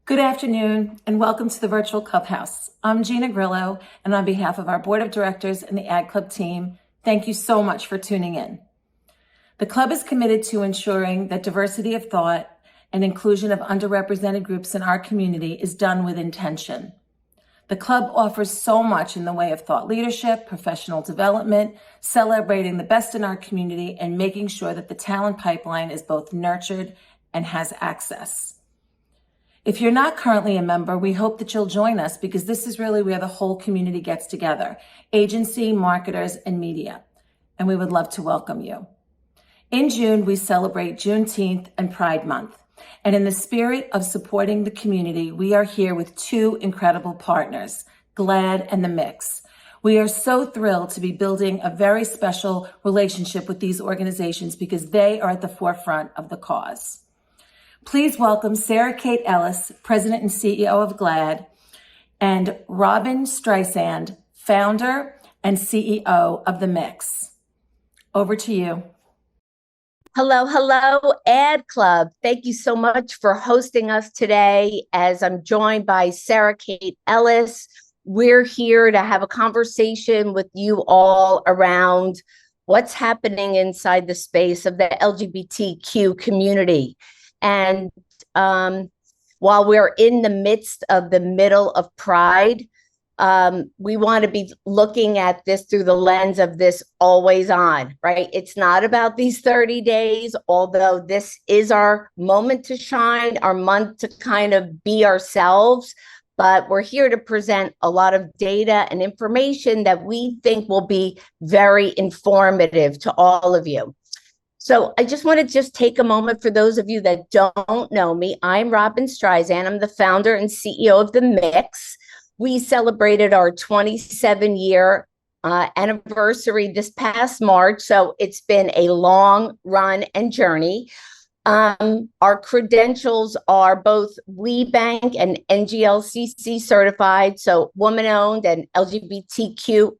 Good afternoon and welcome to the virtual clubhouse. I'm Gina Grillo, and on behalf of our board of directors and the Ad Club team, thank you so much for tuning in. The club is committed to ensuring that diversity of thought and inclusion of underrepresented groups in our community is done with intention. The club offers so much in the way of thought leadership, professional development, celebrating the best in our community, and making sure that the talent pipeline is both nurtured and has access. If you're not currently a member, we hope that you'll join us because this is really where the whole community gets together, agency, marketers, and media, and we would love to welcome you. In June, we celebrate Juneteenth and Pride Month, and in the spirit of supporting the community, we are here with two incredible partners, GLAAD and the Mixx. We are so thrilled to be building a very special relationship with these organizations because they are at the forefront of the cause. Please welcome Sarah Kate Ellis, President and CEO of GLAAD, and Robyn Streisand, Founder and CEO of the Mixx. Over to you. Hello, Ad Club. Thank you so much for hosting us today as I'm joined by Sarah Kate Ellis. We're here to have a conversation with you all around what's happening inside the space of the LGBTQ community. And while we're in the midst of the middle of Pride, we want to be looking at this through the lens of this always on, right? It's not about these 30 days, although this is our moment to shine, our month to kind of be ourselves. But we're here to present a lot of data and information that we think will be very informative to all of you. So I just want to take a moment for those of you that don't know me. I'm Robyn Streisand. I'm the founder and CEO of the Mixx. We celebrated our 27-year anniversary this past March, so it's been a long run and journey. Our credentials are both WeBank and NGLCC certified, so woman-owned and LGBTQIA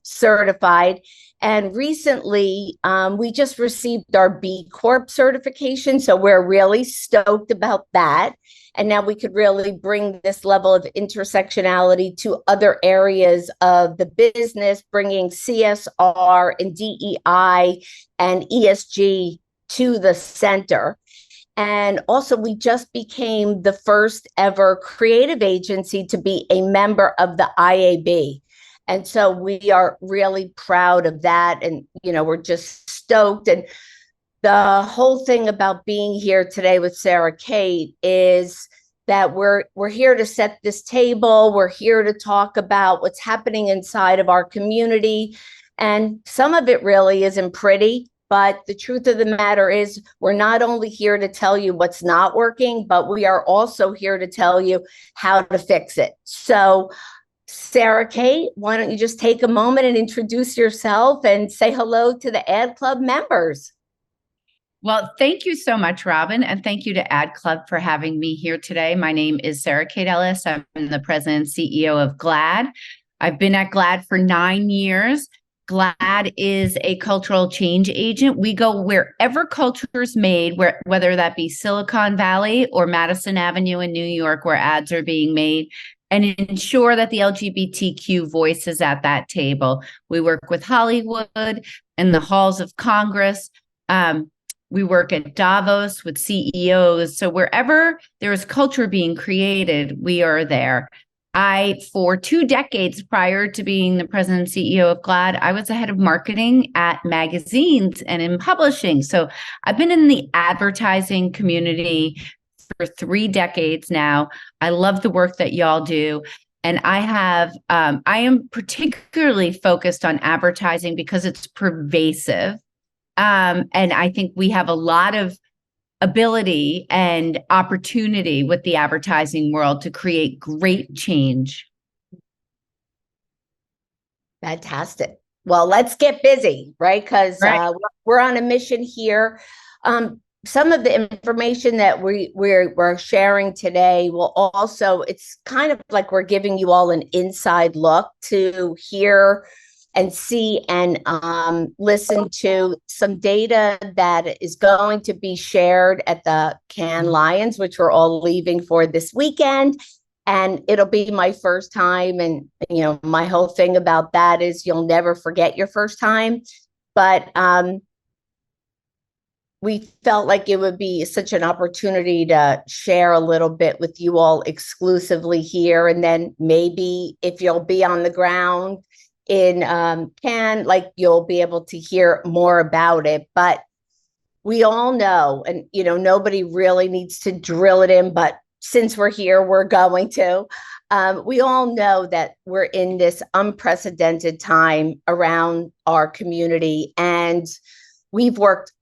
certified. And recently, we just received our B Corp certification, so we're really stoked about that. And now we could really bring this level of intersectionality to other areas of the business, bringing CSR and DEI and ESG to the center. And also, we just became the first ever creative agency to be a member of the IAB. And so we are really proud of that. And, we're just stoked. And the whole thing about being here today with Sarah Kate is that we're here to set this table. We're here to talk about what's happening inside of our community. And some of it really isn't pretty. But the truth of the matter is we're not only here to tell you what's not working, but we are also here to tell you how to fix it. So Sarah Kate, why don't you just take a moment and introduce yourself and say hello to the Ad Club members? Well, thank you so much, Robyn, and thank you to Ad Club for having me here today. My name is Sarah Kate Ellis. I'm the president and CEO of GLAAD. I've been at GLAAD for 9 years. GLAAD is a cultural change agent. We go wherever culture is made, whether that be Silicon Valley or Madison Avenue in New York, where ads are being made, and ensure that the LGBTQ voice is at that table. We work with Hollywood and the halls of Congress. We work at Davos with CEOs. So wherever there is culture being created, we are there. For 2 decades prior to being the president and CEO of GLAAD, I was the head of marketing at magazines and in publishing. So I've been in the advertising community for 3 decades now. I love the work that y'all do. And I am particularly focused on advertising because it's pervasive. And I think we have a lot of ability and opportunity with the advertising world to create great change. Fantastic. Well, let's get busy, right? Because we're on a mission here. Some of the information that we're sharing today will also, it's kind of like we're giving you all an inside look to hear and see and listen to some data that is going to be shared at the Cannes Lions, which we're all leaving for this weekend. And it'll be my first time. And, my whole thing about that is you'll never forget your first time. But we felt like it would be such an opportunity to share a little bit with you all exclusively here. And then maybe if you'll be on the ground in Cannes, like you'll be able to hear more about it. But we all know, and nobody really needs to drill it in, but since we're here, we're going to. We all know that we're in this unprecedented time around our community, and we've worked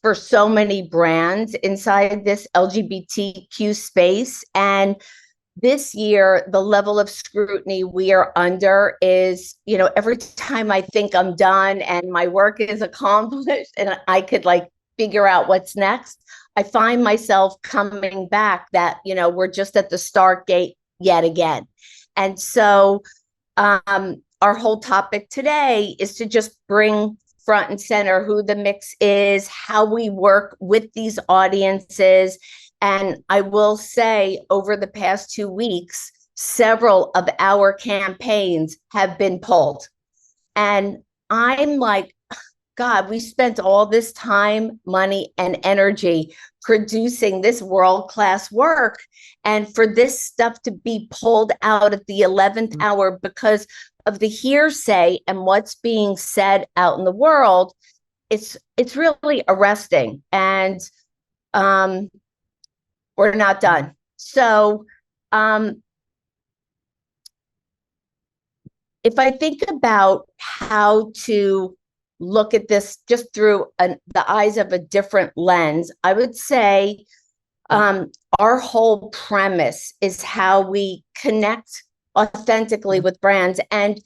for so many brands inside this LGBTQ space. And this year, the level of scrutiny we are under is, every time I think I'm done and my work is accomplished and I could figure out what's next, I find myself coming back that, we're just at the start gate yet again. And so our whole topic today is to just bring front and center who the Mixx is, how we work with these audiences. And I will say over the past 2 weeks, several of our campaigns have been pulled. And I'm like, God, we spent all this time, money, and energy producing this world-class work. And for this stuff to be pulled out at the 11th hour because of the hearsay and what's being said out in the world, it's really arresting. And we're not done. So if I think about how to look at this just through the eyes of a different lens, I would say our whole premise is how we connect authentically with brands. And,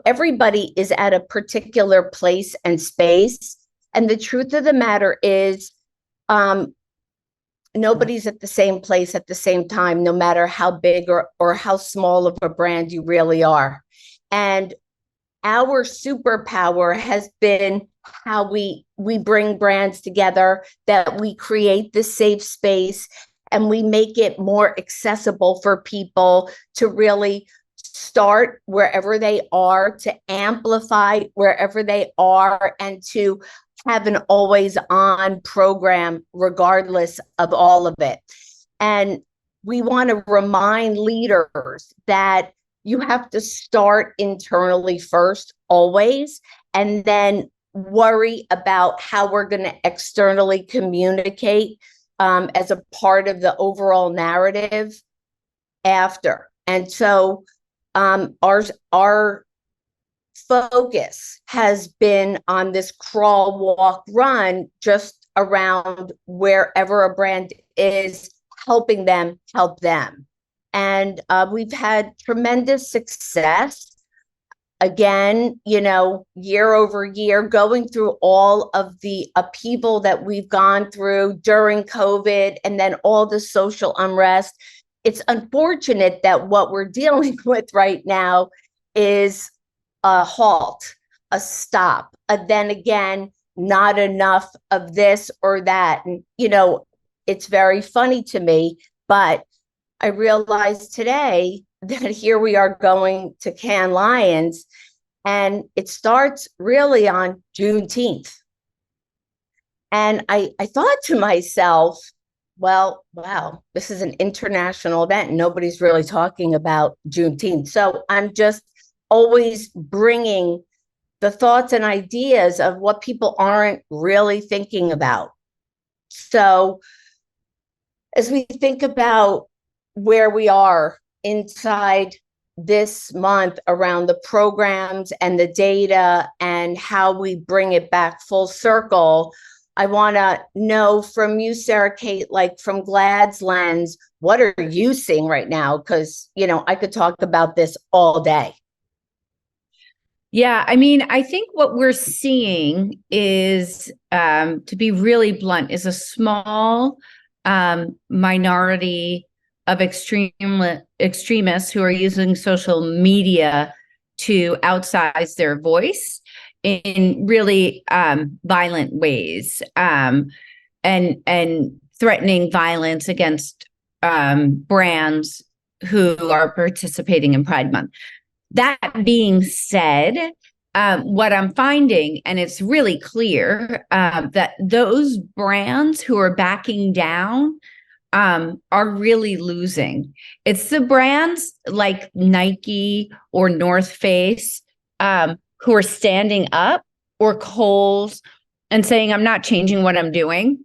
everybody is at a particular place and space. And the truth of the matter is nobody's at the same place at the same time, no matter how big or how small of a brand you really are. And our superpower has been how we bring brands together, that we create this safe space and we make it more accessible for people to really start wherever they are, to amplify wherever they are, and to have an always on program regardless of all of it. And we want to remind leaders that you have to start internally first, always, and then worry about how we're going to externally communicate as a part of the overall narrative after. And so our focus has been on this crawl, walk, run, just around wherever a brand is, helping them help them. And we've had tremendous success. Again, year over year, going through all of the upheaval that we've gone through during COVID and then all the social unrest. It's unfortunate that what we're dealing with right now is a halt, a stop, then again, not enough of this or that. And, it's very funny to me, but I realized today that here we are going to Cannes Lions, and it starts really on Juneteenth. And I thought to myself, well, wow, this is an international event. Nobody's really talking about Juneteenth. So I'm just always bringing the thoughts and ideas of what people aren't really thinking about. So as we think about where we are inside this month around the programs and the data and how we bring it back full circle, I want to know from you, Sarah Kate, from GLAAD's lens, what are you seeing right now? Because, I could talk about this all day. Yeah, I think what we're seeing is, to be really blunt, is a small minority of extremists who are using social media to outsize their voice in really violent ways, and threatening violence against brands who are participating in Pride Month. That being said, what I'm finding, and it's really clear, that those brands who are backing down are really losing. It's the brands like Nike or North Face who are standing up, or Kohl's, and saying, I'm not changing what I'm doing,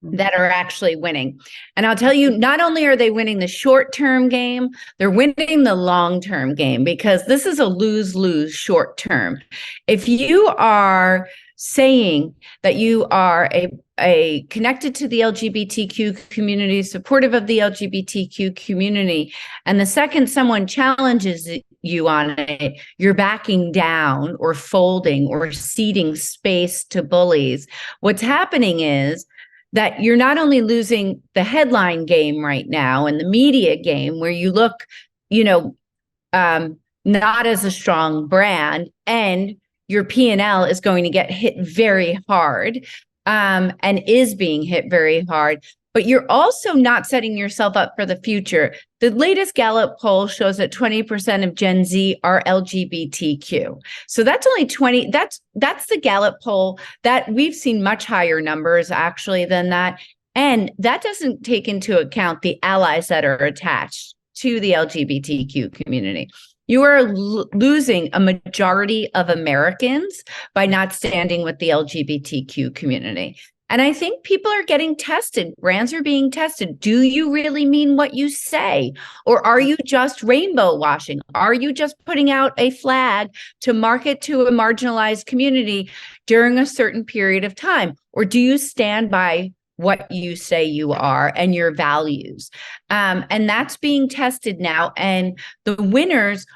that are actually winning. And I'll tell you, not only are they winning the short-term game, they're winning the long-term game, because this is a lose-lose short-term. If you are saying that you are a connected to the LGBTQ community, supportive of the LGBTQ community, and the second someone challenges you on it, you're backing down or folding or ceding space to bullies, what's happening is that you're not only losing the headline game right now and the media game, where you look, not as a strong brand, and your P&L is going to get hit very hard, and is being hit very hard, but you're also not setting yourself up for the future. The latest Gallup poll shows that 20% of Gen Z are LGBTQ. So that's only 20, that's the Gallup poll. That we've seen much higher numbers actually than that. And that doesn't take into account the allies that are attached to the LGBTQ community. You are losing a majority of Americans by not standing with the LGBTQ community. And I think people are getting tested. Brands are being tested. Do you really mean what you say? Or are you just rainbow washing? Are you just putting out a flag to market to a marginalized community during a certain period of time? Or do you stand by what you say you are and your values? And that's being tested now. And the winners,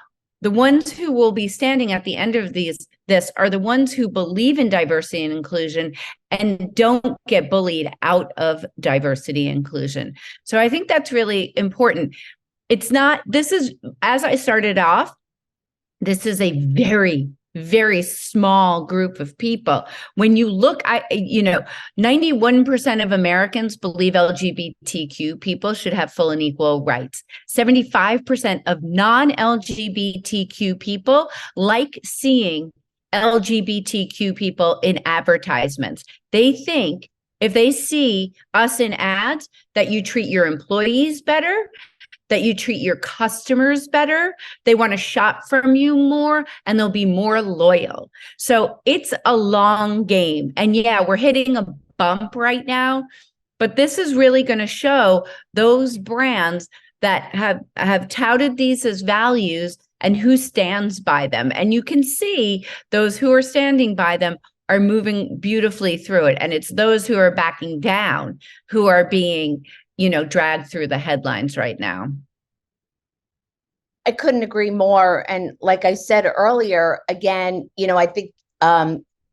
the ones who will be standing at the end of this are the ones who believe in diversity and inclusion and don't get bullied out of diversity and inclusion. So I think that's really important. This is, as I started off, this is a very, very small group of people. When you look, 91% of Americans believe LGBTQ people should have full and equal rights. 75% of non-LGBTQ people like seeing LGBTQ people in advertisements. They think if they see us in ads, that you treat your employees better, that you treat your customers better, they want to shop from you more, and they'll be more loyal. So it's a long game. And yeah, we're hitting a bump right now, but this is really going to show those brands that have touted these as values and who stands by them. And you can see those who are standing by them are moving beautifully through it. And it's those who are backing down who are being, dragged through the headlines right now. I couldn't agree more. And like I said earlier, again, I think,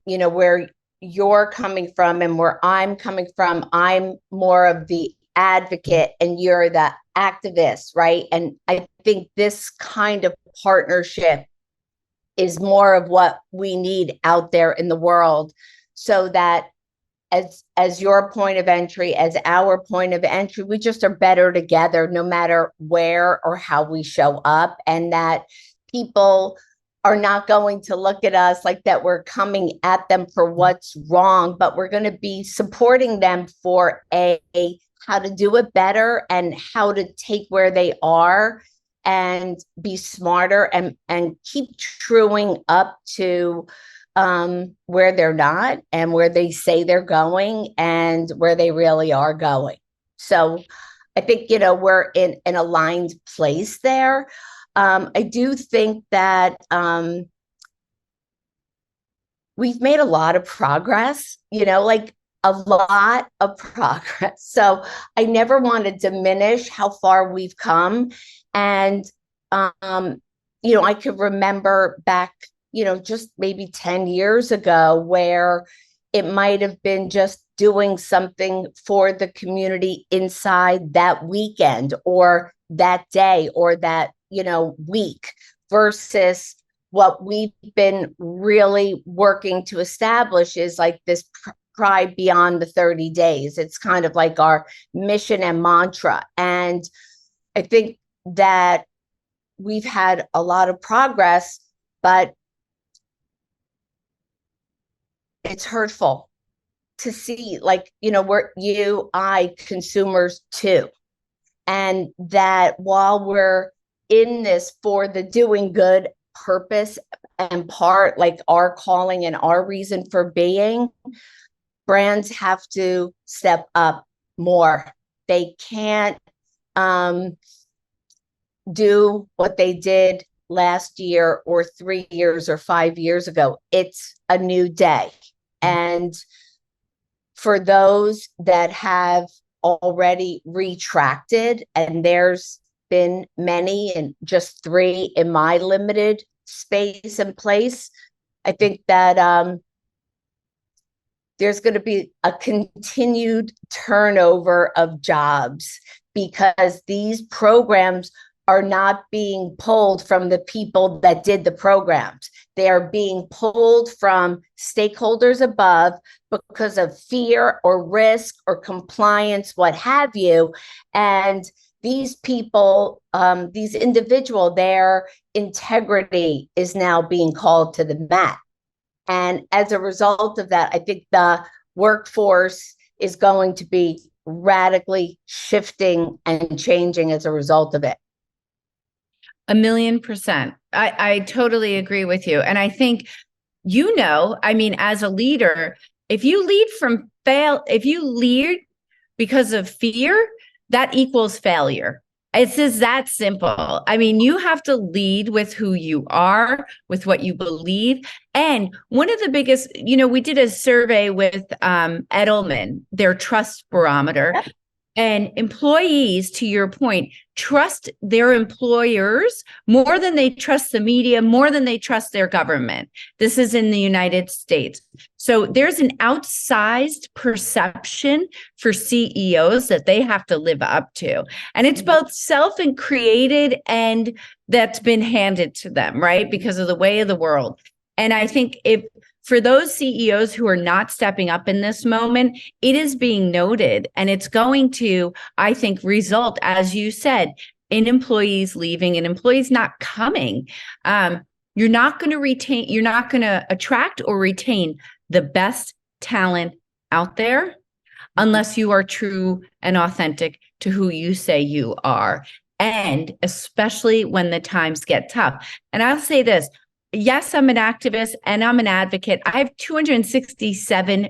where you're coming from and where I'm coming from, I'm more of the advocate and you're the activist, right? And I think this kind of partnership is more of what we need out there in the world, so that as your point of entry, as our point of entry, we just are better together no matter where or how we show up, and that people are not going to look at us like that we're coming at them for what's wrong, but we're going to be supporting them for how to do it better and how to take where they are and be smarter and keep truing up to where they're not and where they say they're going and where they really are going. So I think, we're in an aligned place there. I do think that we've made a lot of progress, a lot of progress. So I never want to diminish how far we've come. And, I could remember back, just maybe 10 years ago, where it might have been just doing something for the community inside that weekend or that day or that, week, versus what we've been really working to establish is like this pride beyond the 30 days. It's kind of like our mission and mantra. And I think that we've had a lot of progress, but it's hurtful to see, like, I consumers too. And that while we're in this for the doing good purpose and part, like our calling and our reason for being, brands have to step up more. They can't do what they did last year or 3 years or 5 years ago. It's a new day. And for those that have already retracted, and there's been many and just 3 in my limited space and place, I think that there's going to be a continued turnover of jobs, because these programs are not being pulled from the people that did the programs. They are being pulled from stakeholders above because of fear or risk or compliance, what have you. And these people, these individuals, their integrity is now being called to the mat. And as a result of that, I think the workforce is going to be radically shifting and changing as a result of it. 1,000,000%. I totally agree with you. And I think, I mean, as a leader, if you lead because of fear, that equals failure. It's just that simple. I mean, you have to lead with who you are, with what you believe. And one of the biggest, we did a survey with Edelman, their trust barometer. Yep. And employees, to your point, trust their employers more than they trust the media, more than they trust their government. This is in the United States. So there's an outsized perception for CEOs that they have to live up to. And it's both self and created, and that's been handed to them, right? Because of the way of the world. And I think for those CEOs who are not stepping up in this moment, it is being noted, and it's going to, I think, result, as you said, in employees leaving and employees not coming. You're not going to attract or retain the best talent out there unless you are true and authentic to who you say you are. And especially when the times get tough. And I'll say this. Yes, I'm an activist and I'm an advocate. I have 267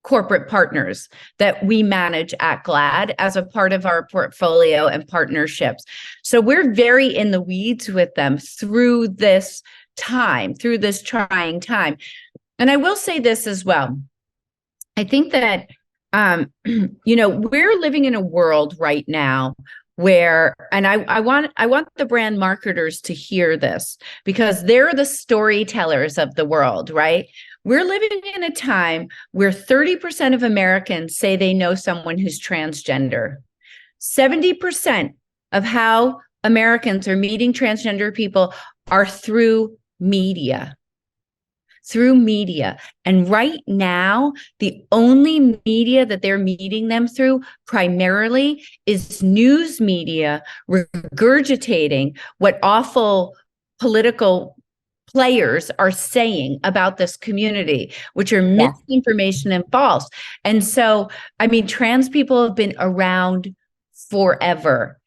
corporate partners that we manage at GLAAD as a part of our portfolio and partnerships. So we're very in the weeds with them through this trying time. And I will say this as well. I think that, we're living in a world right now where, and I want the brand marketers to hear this, because they're the storytellers of the world, right? We're living in a time where 30% of Americans say they know someone who's transgender. 70% of how Americans are meeting transgender people are through media. And right now, the only media that they're meeting them through primarily is news media regurgitating what awful political players are saying about this community, which are misinformation and false. And so, I mean, trans people have been around forever.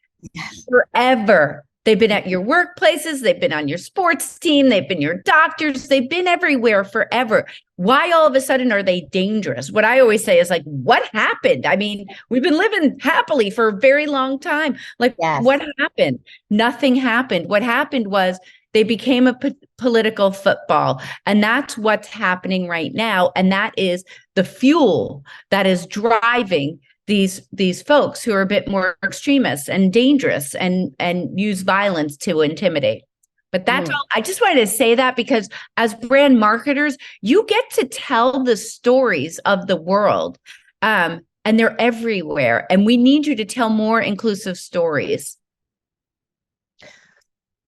Forever. They've been at your workplaces, they've been on your sports team, they've been your doctors, they've been everywhere forever. Why all of a sudden are they dangerous? What I always say is like, what happened? I mean, we've been living happily for a very long time. Like, what happened? Nothing happened. What happened was they became a political football. And that's what's happening right now. And that is the fuel that is driving these folks who are a bit more extremist and dangerous and use violence to intimidate. But that's all. I just wanted to say that because as brand marketers, you get to tell the stories of the world, and they're everywhere. And we need you to tell more inclusive stories.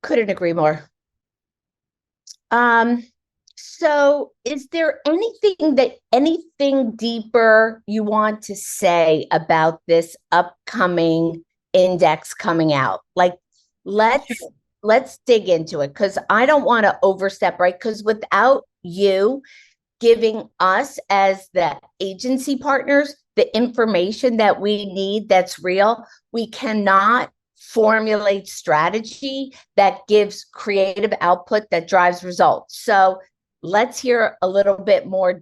Couldn't agree more. So is there anything deeper you want to say about this upcoming index coming out? Like, let's dig into it, because I don't want to overstep, right? Because without you giving us as the agency partners the information that we need that's real, we cannot formulate strategy that gives creative output that drives results. So let's hear a little bit more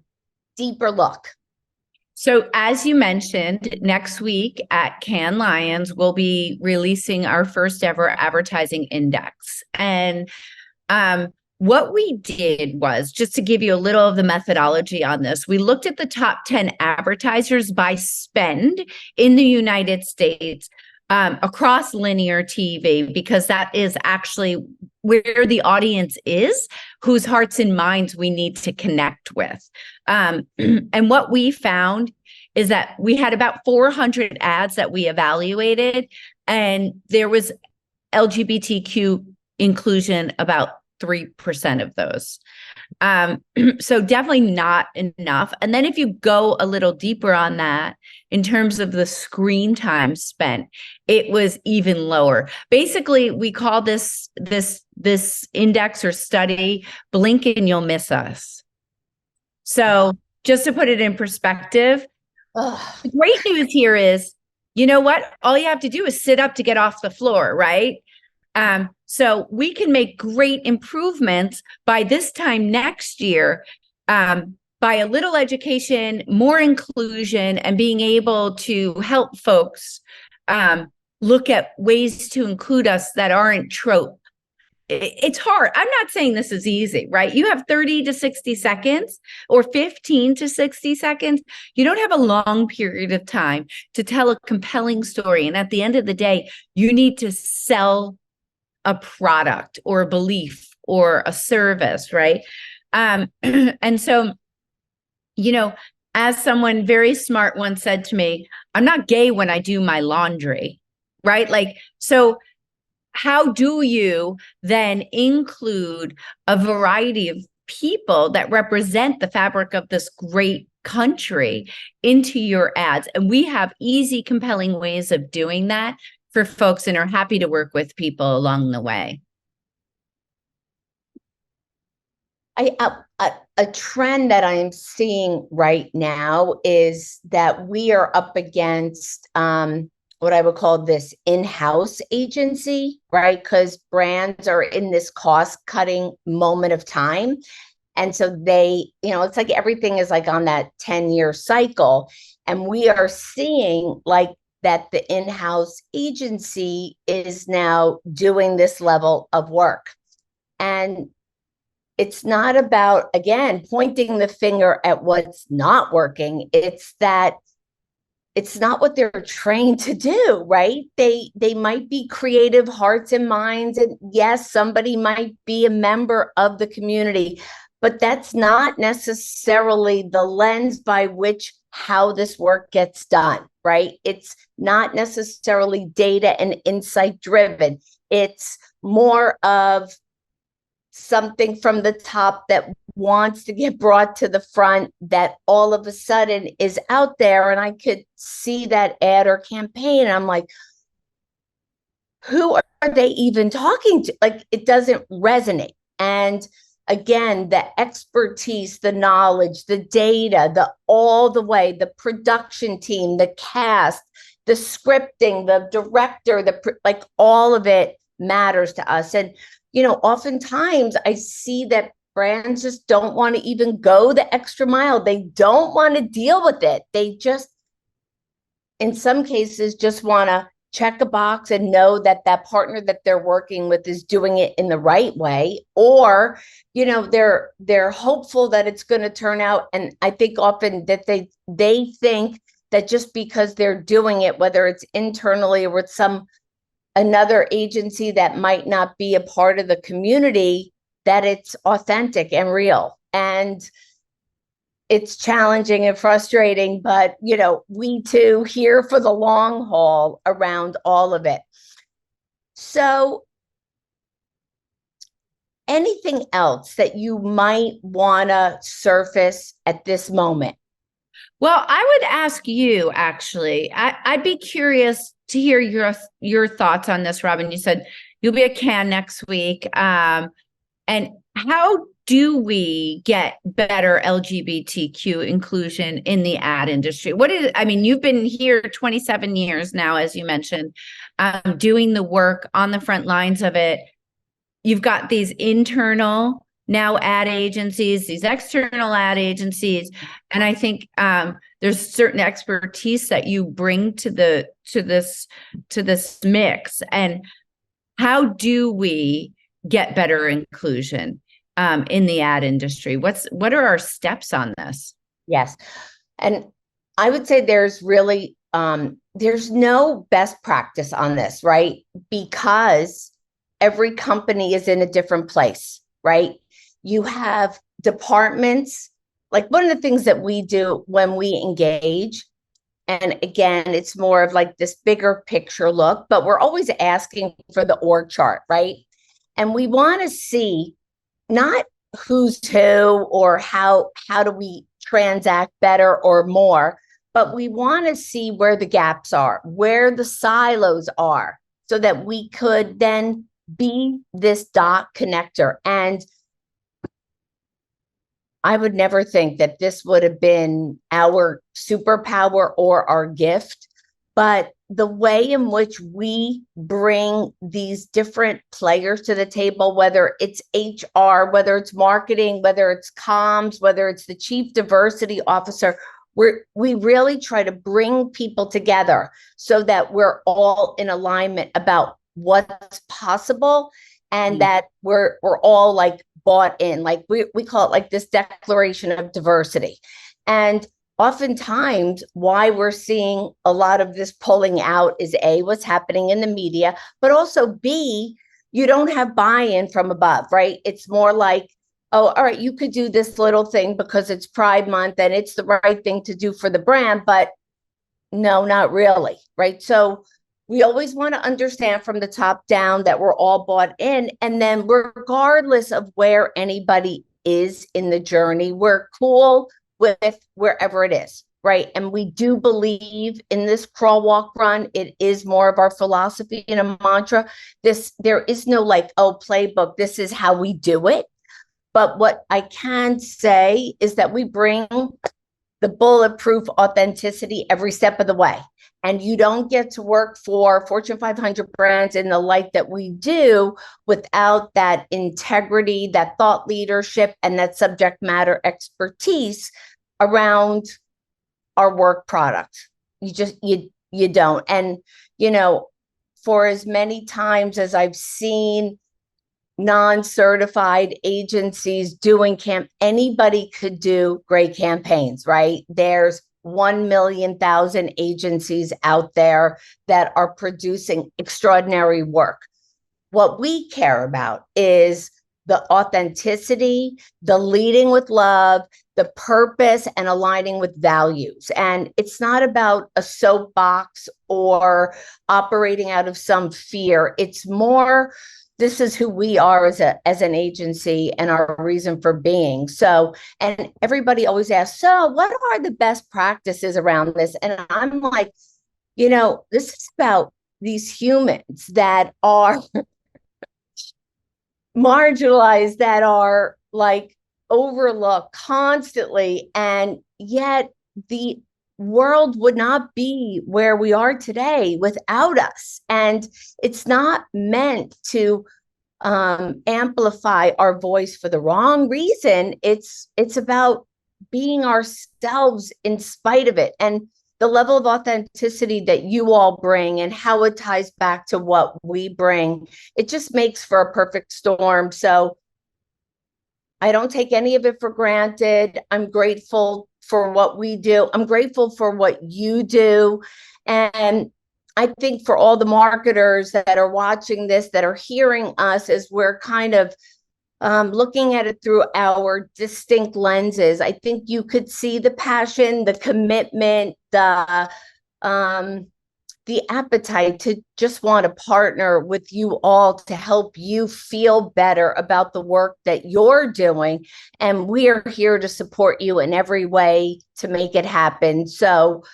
deeper look. So as you mentioned, next week at Cannes Lions, we'll be releasing our first ever advertising index. And what we did was, just to give you a little of the methodology on this, we looked at the top 10 advertisers by spend in the United States across linear TV, because that is actually where the audience is, whose hearts and minds we need to connect with. And what we found is that we had about 400 ads that we evaluated, and there was LGBTQ inclusion about 3% of those. So definitely not enough. And then if you go a little deeper on that, in terms of the screen time spent, it was even lower. Basically, we call this index or study, blink and you'll miss us. So just to put it in perspective, the great news here is, you know what? All you have to do is sit up to get off the floor, right? So we can make great improvements by this time next year, by a little education, more inclusion, and being able to help folks look at ways to include us that aren't trope. It's hard. I'm not saying this is easy, right? You have 30 to 60 seconds or 15 to 60 seconds. You don't have a long period of time to tell a compelling story. And at the end of the day, you need to sell a product or a belief or a service, right? And so, as someone very smart once said to me, I'm not gay when I do my laundry, right? Like, so how do you then include a variety of people that represent the fabric of this great country into your ads? And we have easy, compelling ways of doing that for folks, and are happy to work with people along the way. A trend that I am seeing right now is that we are up against what I would call this in-house agency, right? Because brands are in this cost-cutting moment of time. And so they, it's like everything is like on that 10-year cycle. And we are seeing like that the in-house agency is now doing this level of work. And it's not about, again, pointing the finger at what's not working. It's that it's not what they're trained to do, right? They might be creative hearts and minds. And yes, somebody might be a member of the community, but that's not necessarily the lens by which how this work gets done, right? It's not necessarily data and insight driven. It's more of something from the top that wants to get brought to the front, that all of a sudden is out there. And I could see that ad or campaign, and I'm like, who are they even talking to? Like, it doesn't resonate. And again, the expertise, the knowledge, the data, all the way, the production team, the cast, the scripting, the director, like all of it matters to us. And, oftentimes I see that brands just don't want to even go the extra mile. They don't want to deal with it. They just, in some cases, just want to check a box and know that that partner that they're working with is doing it in the right way, or they're hopeful that it's going to turn out. And I think often that they think that just because they're doing it, whether it's internally or with another agency that might not be a part of the community, that it's authentic and real. And it's challenging and frustrating, but we too here for the long haul around all of it. So anything else that you might want to surface at this moment? Well, I would ask you, actually, I'd be curious to hear your thoughts on this, Robyn. You said you'll be at Cannes next week. And how do we get better LGBTQ inclusion in the ad industry? I mean, you've been here 27 years now, as you mentioned, doing the work on the front lines of it. You've got these internal now ad agencies, these external ad agencies, and I think there's certain expertise that you bring to this mix. And how do we get better inclusion in the ad industry? What are our steps on this? Yes. And I would say there's really, there's no best practice on this, right? Because every company is in a different place, right? You have departments, like one of the things that we do when we engage, and again, it's more of like this bigger picture look, but we're always asking for the org chart, right? And we want to see not who's who or how do we transact better or more, but we want to see where the gaps are, where the silos are, so that we could then be this dot connector. And I would never think that this would have been our superpower or our gift, but the way in which we bring these different players to the table, whether it's HR, whether it's marketing, whether it's comms, whether it's the chief diversity officer, we really try to bring people together so that we're all in alignment about what's possible, and that we're all like bought in. Like we call it like this declaration of diversity. And oftentimes why we're seeing a lot of this pulling out is A, what's happening in the media, but also B, you don't have buy-in from above, right? It's more like, oh, all right, you could do this little thing because it's Pride Month and it's the right thing to do for the brand, but no, not really, right? So we always want to understand from the top down that we're all bought in. And then regardless of where anybody is in the journey, we're cool with wherever it is, right? And we do believe in this crawl, walk, run. It is more of our philosophy and a mantra. There is no like, oh, playbook, this is how we do it. But what I can say is that we bring the bulletproof authenticity every step of the way. And you don't get to work for Fortune 500 brands in the light that we do without that integrity, that thought leadership, and that subject matter expertise around our work product. You don't. And, you know, for as many times as I've seen non-certified agencies doing anybody could do great campaigns, right? There's 1,000,000 agencies out there that are producing extraordinary work. What we care about is the authenticity, the leading with love, the purpose, and aligning with values. And it's not about a soapbox or operating out of some fear. It's more, this is who we are as an agency and our reason for being. So, and everybody always asks, so what are the best practices around this? And I'm like, you know, this is about these humans that are marginalized, that are like overlooked constantly. And yet the world would not be where we are today without us. And it's not meant to amplify our voice for the wrong reason. It's about being ourselves in spite of it. And the level of authenticity that you all bring and how it ties back to what we bring, it just makes for a perfect storm. So I don't take any of it for granted. I'm grateful for what we do. I'm grateful for what you do. And I think for all the marketers that are watching this, that are hearing us, as we're kind of looking at it through our distinct lenses, I think you could see the passion, the commitment, the the appetite to just want to partner with you all to help you feel better about the work that you're doing. And we are here to support you in every way to make it happen. So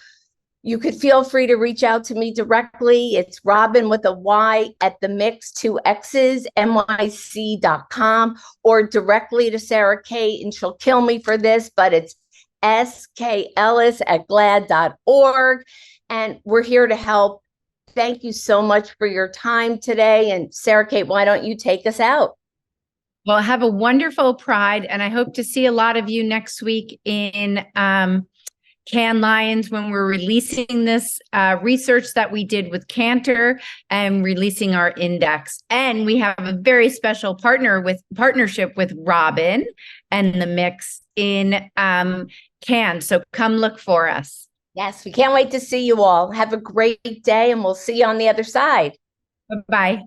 you could feel free to reach out to me directly. It's Robyn with a Y at the Mixx, 2 X's, MYC.com, or directly to Sarah Kate, and she'll kill me for this, but it's SKEllis@GLAAD.org. And we're here to help. Thank you so much for your time today. And Sarah Kate, why don't you take us out? Well, have a wonderful Pride, and I hope to see a lot of you next week in Cannes Lions when we're releasing this research that we did with Cantor and releasing our index. And we have a very special partnership with Robyn and the Mixx in Cannes. So come look for us. Yes, we can't wait to see you all. Have a great day, and we'll see you on the other side. Bye-bye.